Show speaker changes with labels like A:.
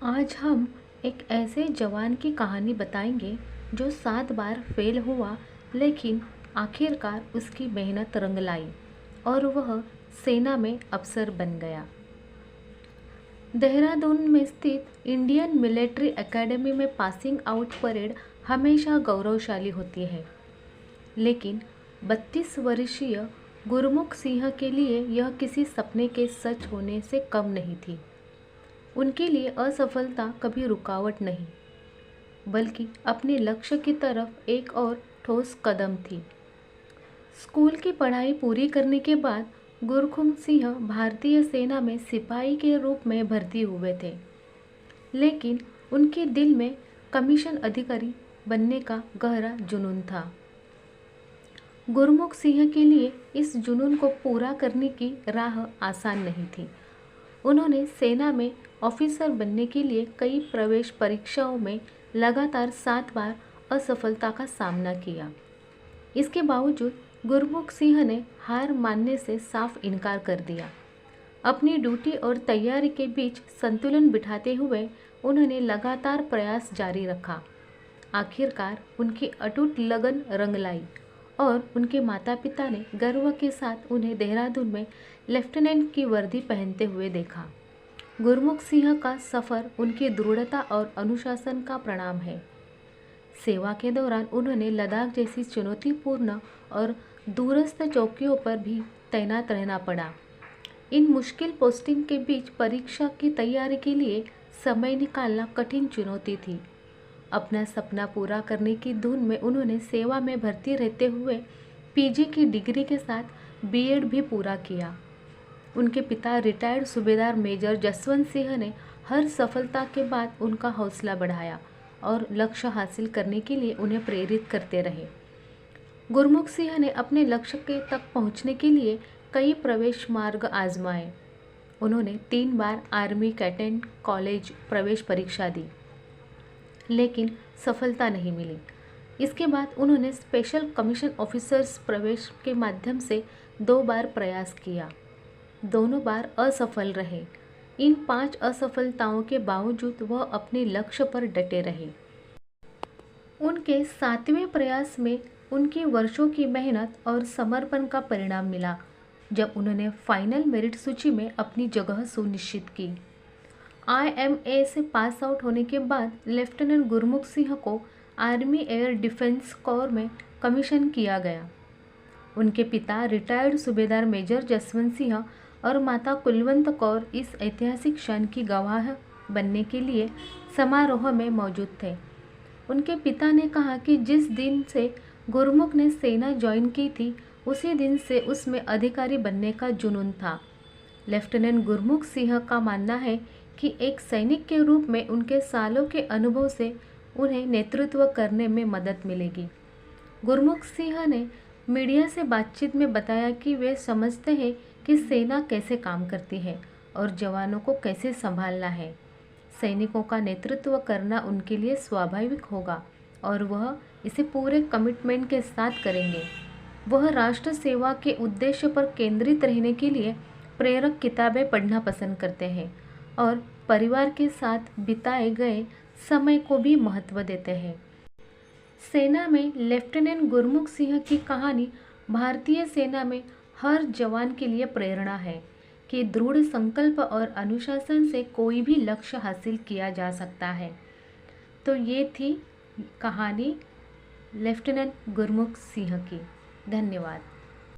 A: आज हम एक ऐसे जवान की कहानी बताएंगे जो 7 बार फेल हुआ, लेकिन आखिरकार उसकी मेहनत रंग लाई और वह सेना में अफसर बन गया। देहरादून में स्थित इंडियन मिलिट्री एकेडमी में पासिंग आउट परेड हमेशा गौरवशाली होती है, लेकिन 32 वर्षीय गुरमुख सिंह के लिए यह किसी सपने के सच होने से कम नहीं थी। उनके लिए असफलता कभी रुकावट नहीं, बल्कि अपने लक्ष्य की तरफ एक और ठोस कदम थी। स्कूल की पढ़ाई पूरी करने के बाद गुरमुख सिंह भारतीय सेना में सिपाही के रूप में भर्ती हुए थे, लेकिन उनके दिल में कमीशन अधिकारी बनने का गहरा जुनून था। गुरमुख सिंह के लिए इस जुनून को पूरा करने की राह आसान नहीं थी। उन्होंने सेना में ऑफिसर बनने के लिए कई प्रवेश परीक्षाओं में लगातार 7 बार असफलता का सामना किया। इसके बावजूद गुरमुख सिंह ने हार मानने से साफ इनकार कर दिया। अपनी ड्यूटी और तैयारी के बीच संतुलन बिठाते हुए उन्होंने लगातार प्रयास जारी रखा। आखिरकार उनकी अटूट लगन रंग लाई और उनके माता पिता ने गर्व के साथ उन्हें देहरादून में लेफ्टिनेंट की वर्दी पहनते हुए देखा। गुरमुख सिंह का सफ़र उनकी दृढ़ता और अनुशासन का परिणाम है। सेवा के दौरान उन्होंने लद्दाख जैसी चुनौतीपूर्ण और दूरस्थ चौकियों पर भी तैनात रहना पड़ा। इन मुश्किल पोस्टिंग के बीच परीक्षा की तैयारी के लिए समय निकालना कठिन चुनौती थी। अपना सपना पूरा करने की धुन में उन्होंने सेवा में भर्ती रहते हुए पीजी की डिग्री के साथ बीएड भी पूरा किया। उनके पिता रिटायर्ड सूबेदार मेजर जसवंत सिंह ने हर सफलता के बाद उनका हौसला बढ़ाया और लक्ष्य हासिल करने के लिए उन्हें प्रेरित करते रहे। गुरमुख सिंह ने अपने लक्ष्य के तक पहुंचने के लिए कई प्रवेश मार्ग आजमाए। उन्होंने 3 बार आर्मी कैडेट कॉलेज प्रवेश परीक्षा दी, लेकिन सफलता नहीं मिली। इसके बाद उन्होंने स्पेशल कमीशन ऑफिसर्स प्रवेश के माध्यम से 2 बार प्रयास किया। दोनों बार असफल रहे। इन 5 असफलताओं के बावजूद वह अपने लक्ष्य पर डटे रहे। उनके 7वें प्रयास में उनकी वर्षों की मेहनत और समर्पण का परिणाम मिला, जब उन्होंने फाइनल मेरिट सूची में अपनी जगह सुनिश्चित की। IMA से पास आउट होने के बाद लेफ्टिनेंट गुरमुख सिंह को आर्मी एयर डिफेंस कोर में कमीशन किया गया। उनके पिता रिटायर्ड सूबेदार मेजर जसवंत सिंह और माता कुलवंत कौर इस ऐतिहासिक क्षण की गवाह बनने के लिए समारोह में मौजूद थे। उनके पिता ने कहा कि जिस दिन से गुरमुख ने सेना ज्वाइन की थी, उसी दिन से उसमें अधिकारी बनने का जुनून था। लेफ्टिनेंट गुरमुख सिंह का मानना है कि एक सैनिक के रूप में उनके सालों के अनुभव से उन्हें नेतृत्व करने में मदद मिलेगी। गुरमुख सिंह ने मीडिया से बातचीत में बताया कि वे समझते हैं कि सेना कैसे काम करती है और जवानों को कैसे संभालना है। सैनिकों का नेतृत्व करना उनके लिए स्वाभाविक होगा और वह इसे पूरे कमिटमेंट के साथ करेंगे। वह राष्ट्र सेवा के उद्देश्य पर केंद्रित रहने के लिए प्रेरक किताबें पढ़ना पसंद करते हैं और परिवार के साथ बिताए गए समय को भी महत्व देते हैं। सेना में लेफ्टिनेंट गुरमुख सिंह की कहानी भारतीय सेना में हर जवान के लिए प्रेरणा है कि दृढ़ संकल्प और अनुशासन से कोई भी लक्ष्य हासिल किया जा सकता है। तो ये थी कहानी लेफ्टिनेंट गुरमुख सिंह की। धन्यवाद।